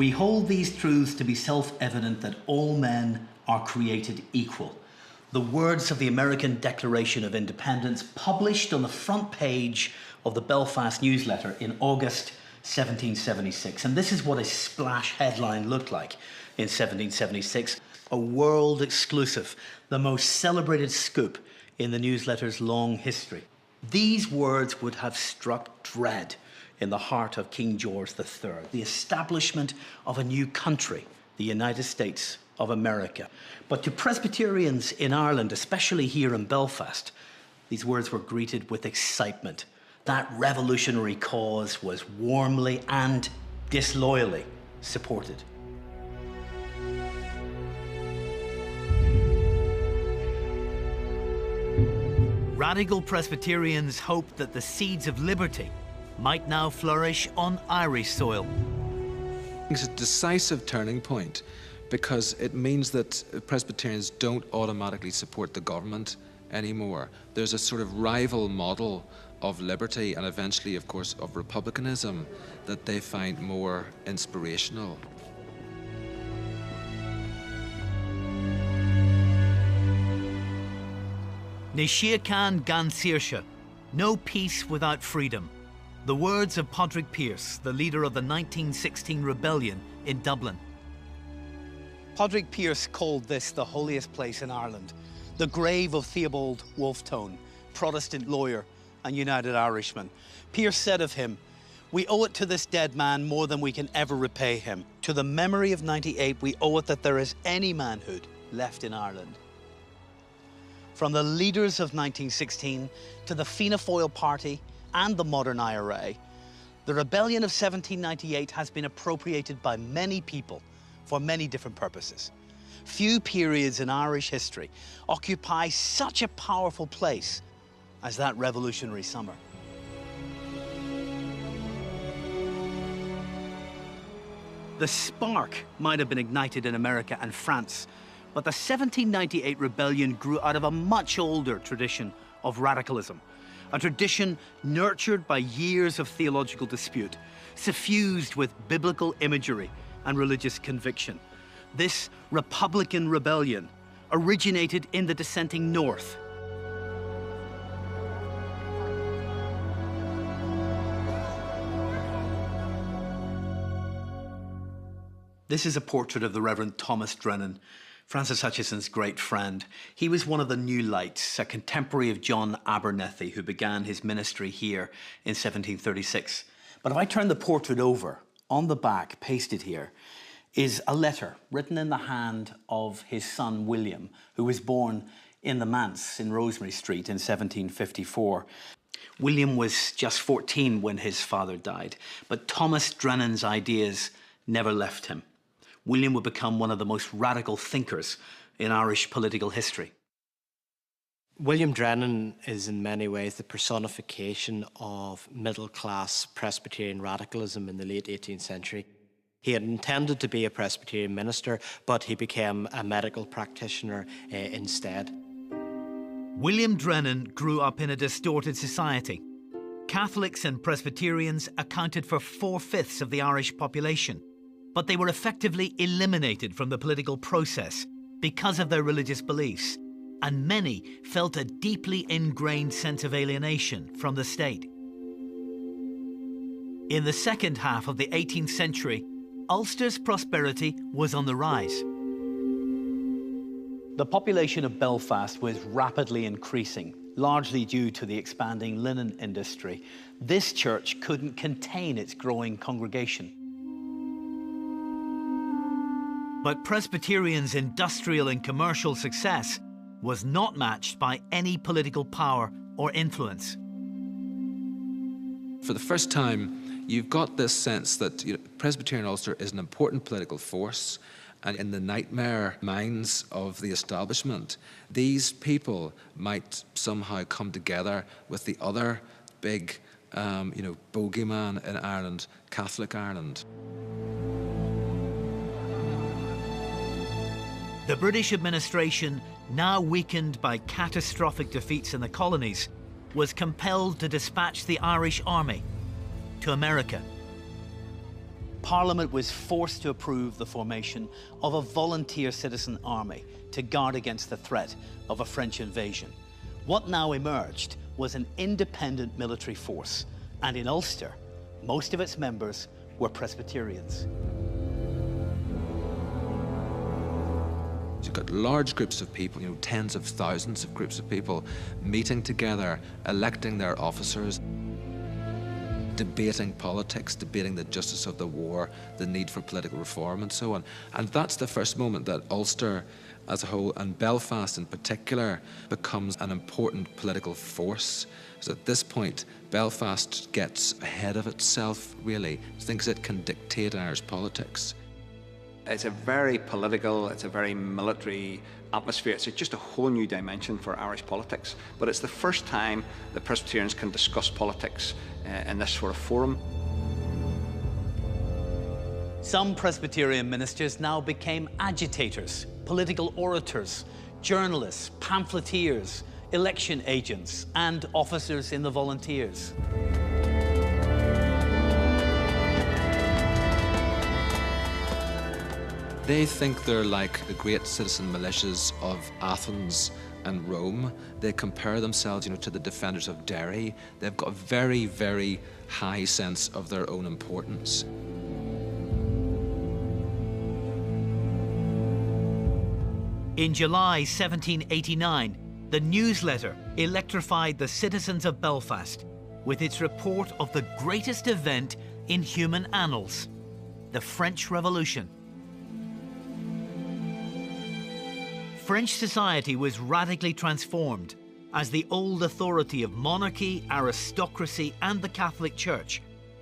We hold these truths to be self-evident that all men are created equal. The words of the American Declaration of Independence, published on the front page of the Belfast newsletter in August 1776. And this is what a splash headline looked like in 1776. A world exclusive, the most celebrated scoop in the newsletter's long history. These words would have struck dread in the heart of King George III, the establishment of a new country, the United States of America. But to Presbyterians in Ireland, especially here in Belfast, these words were greeted with excitement. That revolutionary cause was warmly and disloyally supported. Radical Presbyterians hoped that the seeds of liberty might now flourish on Irish soil. It's a decisive turning point because it means that Presbyterians don't automatically support the government anymore. There's a sort of rival model of liberty and eventually, of course, of republicanism that they find more inspirational. Nishiakan gan Saoirse, no peace without freedom. The words of Padraig Pearse, the leader of the 1916 rebellion in Dublin. Padraig Pearse called this the holiest place in Ireland, the grave of Theobald Wolfe, Protestant lawyer and United Irishman. Pearse said of him, "We owe it to this dead man more than we can ever repay him. To the memory of 98, we owe it that there is any manhood left in Ireland." From the leaders of 1916 to the Fianna Fáil party and the modern IRA, the rebellion of 1798 has been appropriated by many people for many different purposes. Few periods in Irish history occupy such a powerful place as that revolutionary summer. The spark might have been ignited in America and France, but the 1798 rebellion grew out of a much older tradition of radicalism, a tradition nurtured by years of theological dispute, suffused with biblical imagery and religious conviction. This Republican rebellion originated in the dissenting North. This is a portrait of the Reverend Thomas Drennan, Francis Hutcheson's great friend. He was one of the New Lights, a contemporary of John Abernethy, who began his ministry here in 1736. But if I turn the portrait over, on the back, pasted here, is a letter written in the hand of his son William, who was born in the Manse in Rosemary Street in 1754. William was just 14 when his father died, but Thomas Drennan's ideas never left him. William would become one of the most radical thinkers in Irish political history. William Drennan is in many ways the personification of middle-class Presbyterian radicalism in the late 18th century. He had intended to be a Presbyterian minister, but he became a medical practitioner instead. William Drennan grew up in a distorted society. Catholics and Presbyterians accounted for 4/5 of the Irish population, but they were effectively eliminated from the political process because of their religious beliefs, and many felt a deeply ingrained sense of alienation from the state. In the second half of the 18th century, Ulster's prosperity was on the rise. The population of Belfast was rapidly increasing, largely due to the expanding linen industry. This church couldn't contain its growing congregation. But Presbyterians' industrial and commercial success was not matched by any political power or influence. For the first time, you've got this sense that Presbyterian Ulster is an important political force, and in the nightmare minds of the establishment, these people might somehow come together with the other big, bogeyman in Ireland, Catholic Ireland. The British administration, now weakened by catastrophic defeats in the colonies, was compelled to dispatch the Irish army to America. Parliament was forced to approve the formation of a volunteer citizen army to guard against the threat of a French invasion. What now emerged was an independent military force, and in Ulster, most of its members were Presbyterians. You've got large groups of people, tens of thousands of groups of people meeting together, electing their officers, debating politics, debating the justice of the war, the need for political reform, and so on. And that's the first moment that Ulster as a whole, and Belfast in particular, becomes an important political force. So at this point, Belfast gets ahead of itself, really, thinks it can dictate Irish politics. It's a very political, it's a very military atmosphere. It's just a whole new dimension for Irish politics. But it's the first time that Presbyterians can discuss politics in this sort of forum. Some Presbyterian ministers now became agitators, political orators, journalists, pamphleteers, election agents, and officers in the volunteers. They think they're like the great citizen militias of Athens and Rome. They compare themselves, to the defenders of Derry. They've got a very, very high sense of their own importance. In July 1789, the newsletter electrified the citizens of Belfast with its report of the greatest event in human annals, the French Revolution. French society was radically transformed as the old authority of monarchy, aristocracy, and the Catholic Church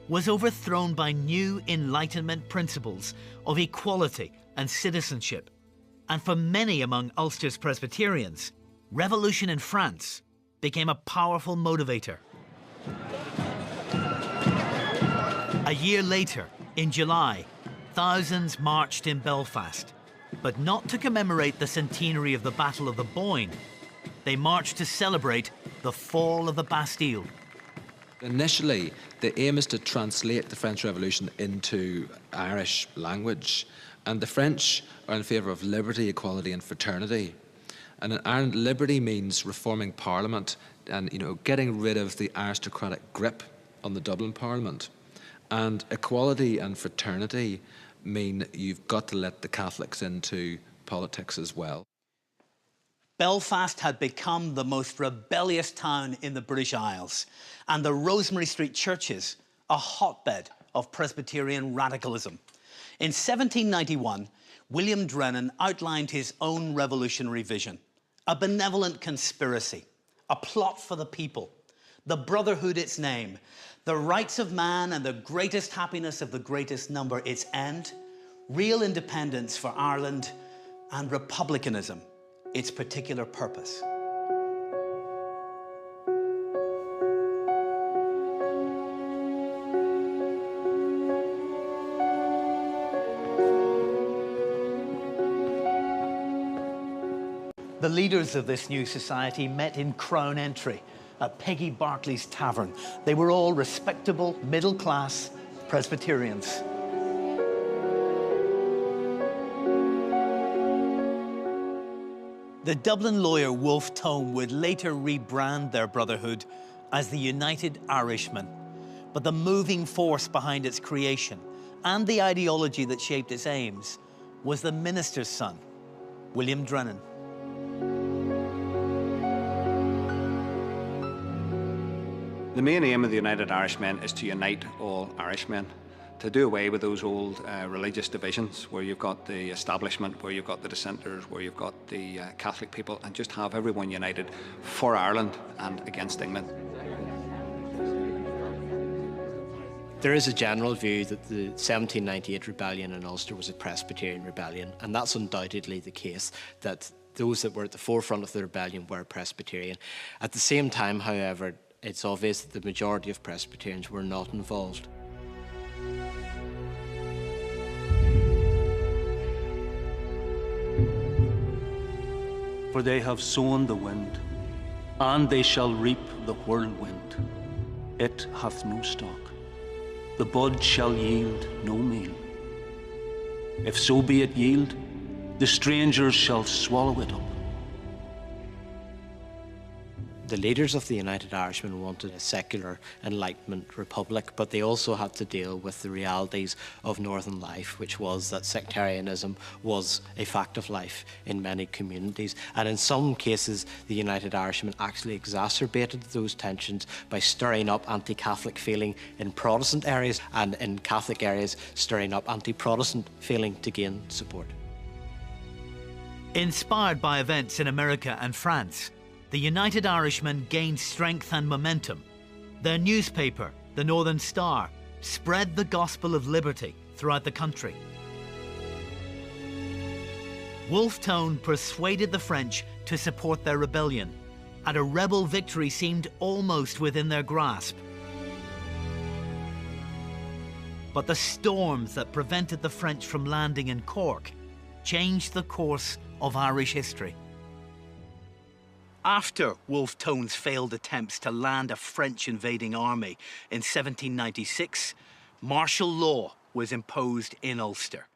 was overthrown by new Enlightenment principles of equality and citizenship. And for many among Ulster's Presbyterians, revolution in France became a powerful motivator. A year later, in July, thousands marched in Belfast, but not to commemorate the centenary of the Battle of the Boyne. They marched to celebrate the fall of the Bastille. Initially, the aim is to translate the French Revolution into Irish language. And the French are in favour of liberty, equality and fraternity. And in Ireland, liberty means reforming Parliament and getting rid of the aristocratic grip on the Dublin Parliament. And equality and fraternity mean you've got to let the Catholics into politics as well. Belfast had become the most rebellious town in the British Isles, and the Rosemary Street churches a hotbed of Presbyterian radicalism. In 1791, William Drennan outlined his own revolutionary vision, a benevolent conspiracy, a plot for the people, the brotherhood its name, the rights of man and the greatest happiness of the greatest number its end, real independence for Ireland, and republicanism its particular purpose. The leaders of this new society met in Crown Entry at Peggy Barclay's tavern. They were all respectable, middle-class Presbyterians. The Dublin lawyer Wolfe would later rebrand their brotherhood as the United Irishmen. But the moving force behind its creation and the ideology that shaped its aims was the minister's son, William Drennan. The main aim of the United Irishmen is to unite all Irishmen, to do away with those old religious divisions where you've got the establishment, where you've got the dissenters, where you've got the Catholic people, and just have everyone united for Ireland and against England. There is a general view that the 1798 rebellion in Ulster was a Presbyterian rebellion, and that's undoubtedly the case, that those that were at the forefront of the rebellion were Presbyterian. At the same time, however, it's obvious that the majority of Presbyterians were not involved. For they have sown the wind, and they shall reap the whirlwind. It hath no stock, the bud shall yield no meal. If so be it yield, the strangers shall swallow it up. The leaders of the United Irishmen wanted a secular Enlightenment republic, but they also had to deal with the realities of Northern life, which was that sectarianism was a fact of life in many communities. And in some cases, the United Irishmen actually exacerbated those tensions by stirring up anti-Catholic feeling in Protestant areas, and in Catholic areas, stirring up anti-Protestant feeling to gain support. Inspired by events in America and France, the United Irishmen gained strength and momentum. Their newspaper, the Northern Star, spread the gospel of liberty throughout the country. Wolfe tone persuaded the French to support their rebellion, and a rebel victory seemed almost within their grasp. But the storms that prevented the French from landing in Cork changed the course of Irish history. After Wolfe Tone's failed attempts to land a French invading army in 1796, martial law was imposed in Ulster.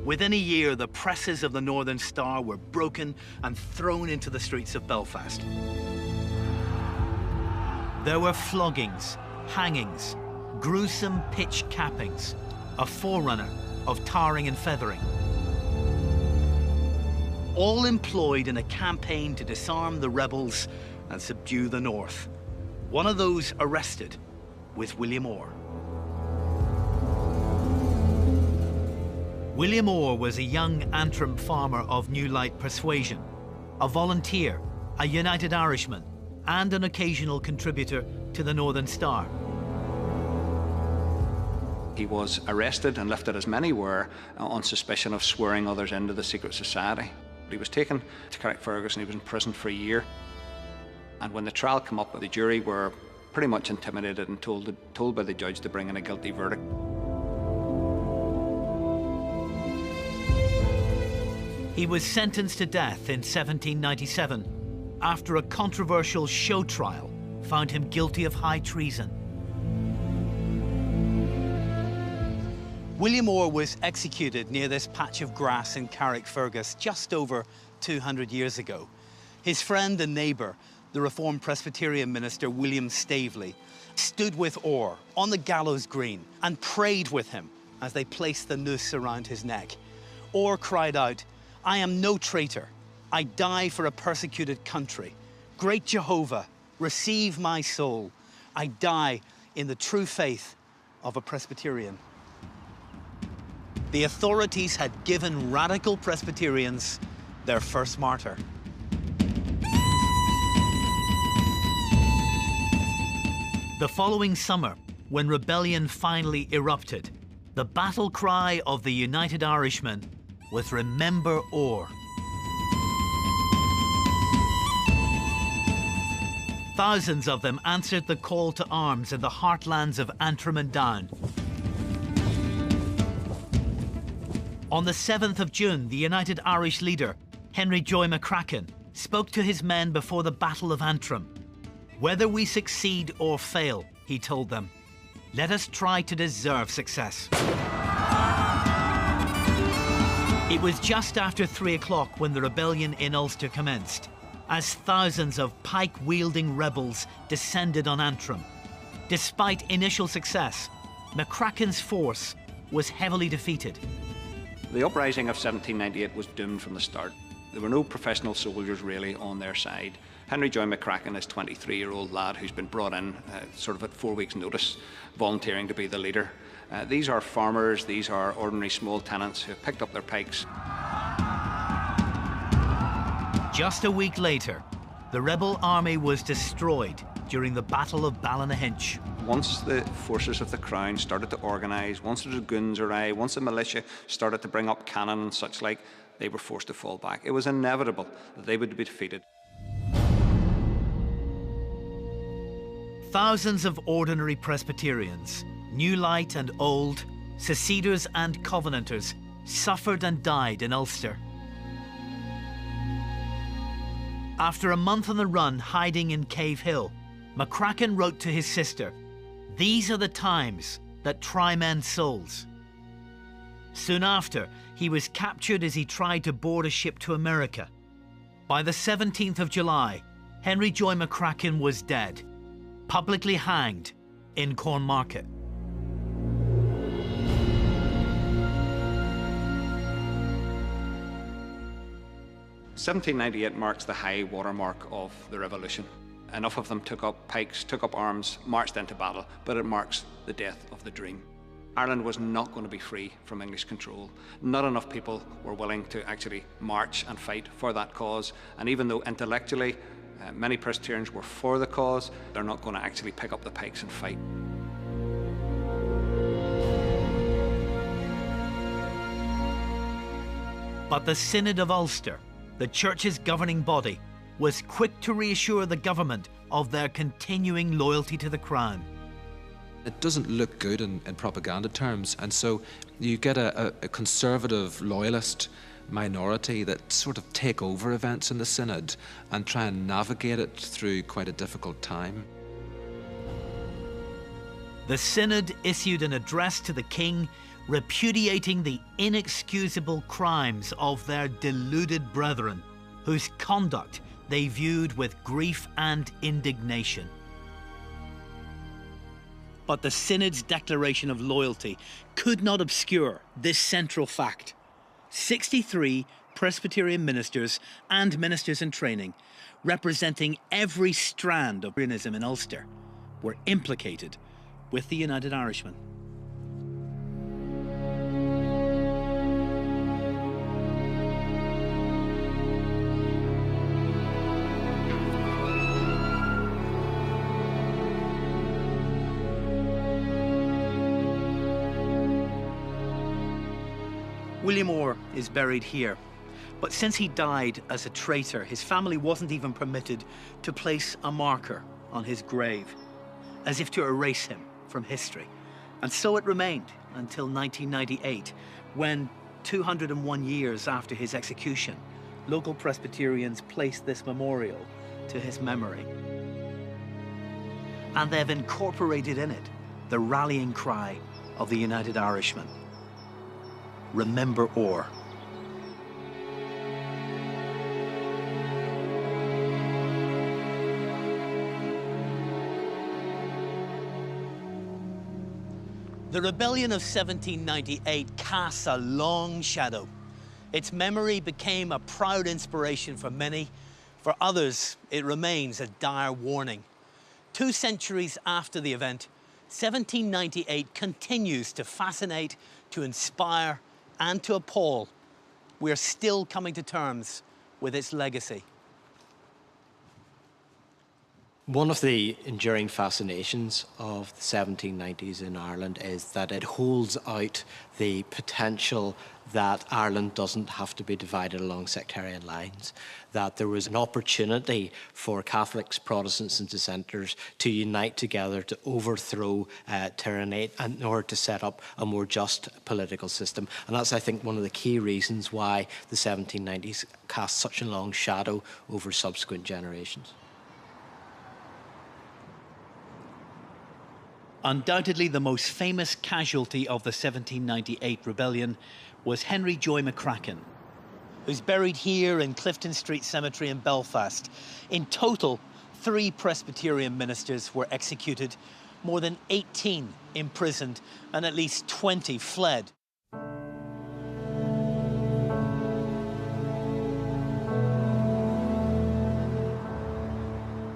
Within a year, the presses of the Northern Star were broken and thrown into the streets of Belfast. There were floggings, hangings, gruesome pitch cappings, a forerunner of tarring and feathering. All employed in a campaign to disarm the rebels and subdue the North. One of those arrested was William Orr. William Orr was a young Antrim farmer of New Light persuasion, a volunteer, a United Irishman, and an occasional contributor to the Northern Star. He was arrested and lifted, as many were, on suspicion of swearing others into the secret society. He was taken to Carrickfergus and he was in prison for a year. And when the trial came up, the jury were pretty much intimidated and told by the judge to bring in a guilty verdict. He was sentenced to death in 1797 after a controversial show trial found him guilty of high treason. William Orr was executed near this patch of grass in Carrickfergus just over 200 years ago. His friend and neighbour, the Reformed Presbyterian minister William Staveley, stood with Orr on the gallows green and prayed with him as they placed the noose around his neck. Orr cried out, "I am no traitor. I die for a persecuted country. Great Jehovah, receive my soul. I die in the true faith of a Presbyterian." The authorities had given radical Presbyterians their first martyr. The following summer, when rebellion finally erupted, the battle cry of the United Irishmen was "Remember Orr." Thousands of them answered the call to arms in the heartlands of Antrim and Down. On the 7th of June, the United Irish leader, Henry Joy McCracken, spoke to his men before the Battle of Antrim. "Whether we succeed or fail," he told them, "let us try to deserve success." It was just after 3 o'clock when the rebellion in Ulster commenced, as thousands of pike-wielding rebels descended on Antrim. Despite initial success, McCracken's force was heavily defeated. The uprising of 1798 was doomed from the start. There were no professional soldiers really on their side. Henry Joy McCracken is a 23-year-old lad who's been brought in sort of at 4 weeks' notice, volunteering to be the leader. These are farmers, these are ordinary small tenants who have picked up their pikes. Just a week later, the rebel army was destroyed during the Battle of Ballynahinch. Once the forces of the Crown started to organise, once the dragoons arrived, once the militia started to bring up cannon and such like, they were forced to fall back. It was inevitable that they would be defeated. Thousands of ordinary Presbyterians, New Light and Old, Seceders and Covenanters, suffered and died in Ulster. After a month on the run hiding in Cave Hill, McCracken wrote to his sister, "These are the times that try men's souls." Soon after, he was captured as he tried to board a ship to America. By the 17th of July, Henry Joy McCracken was dead, publicly hanged in Cornmarket. (1798) marks the high watermark of the revolution. Enough of them took up pikes, took up arms, marched into battle, but it marks the death of the dream. Ireland was not going to be free from English control. Not enough people were willing to actually march and fight for that cause, and even though intellectually many Presbyterians were for the cause, they're not going to actually pick up the pikes and fight. But the Synod of Ulster, the Church's governing body, was quick to reassure the government of their continuing loyalty to the Crown. It doesn't look good in propaganda terms, and so you get a conservative loyalist minority that sort of take over events in the Synod and try and navigate it through quite a difficult time. The Synod issued an address to the King repudiating the inexcusable crimes of their deluded brethren, whose conduct they viewed with grief and indignation. But the Synod's declaration of loyalty could not obscure this central fact. 63 Presbyterian ministers and ministers in training, representing every strand of Arianism in Ulster, were implicated with the United Irishmen. William Orr is buried here, but since he died as a traitor, his family wasn't even permitted to place a marker on his grave, as if to erase him from history. And so it remained until 1998, when 201 years after his execution, local Presbyterians placed this memorial to his memory. And they've incorporated in it the rallying cry of the United Irishmen: "Remember Orr." The rebellion of 1798 casts a long shadow. Its memory became a proud inspiration for many. For others, it remains a dire warning. 2 centuries after the event, 1798 continues to fascinate, to inspire, and to appall. We're still coming to terms with its legacy. One of the enduring fascinations of the 1790s in Ireland is that it holds out the potential that Ireland doesn't have to be divided along sectarian lines, that there was an opportunity for Catholics, Protestants and Dissenters to unite together to overthrow tyranny and in order to set up a more just political system. And that's, I think, one of the key reasons why the 1790s cast such a long shadow over subsequent generations. Undoubtedly the most famous casualty of the 1798 rebellion was Henry Joy McCracken, who's buried here in Clifton Street Cemetery in Belfast. In total, 3 Presbyterian ministers were executed, more than 18 imprisoned, and at least 20 fled.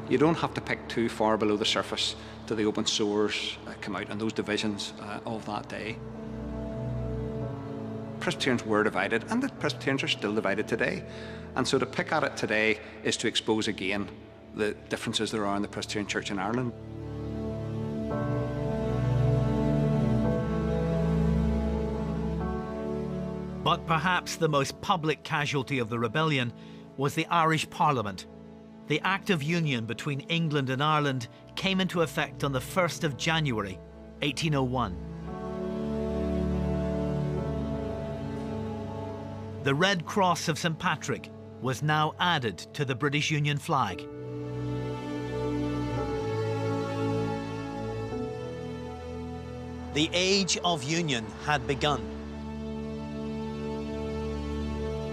You don't have to pick too far below the surface to the open sores that come out and those divisions of that day. Presbyterians were divided, and the Presbyterians are still divided today. And so to pick at it today is to expose again the differences there are in the Presbyterian Church in Ireland. But perhaps the most public casualty of the rebellion was the Irish Parliament. The Act of Union between England and Ireland came into effect on the 1st of January, 1801. The Red Cross of St. Patrick was now added to the British Union flag. The age of union had begun.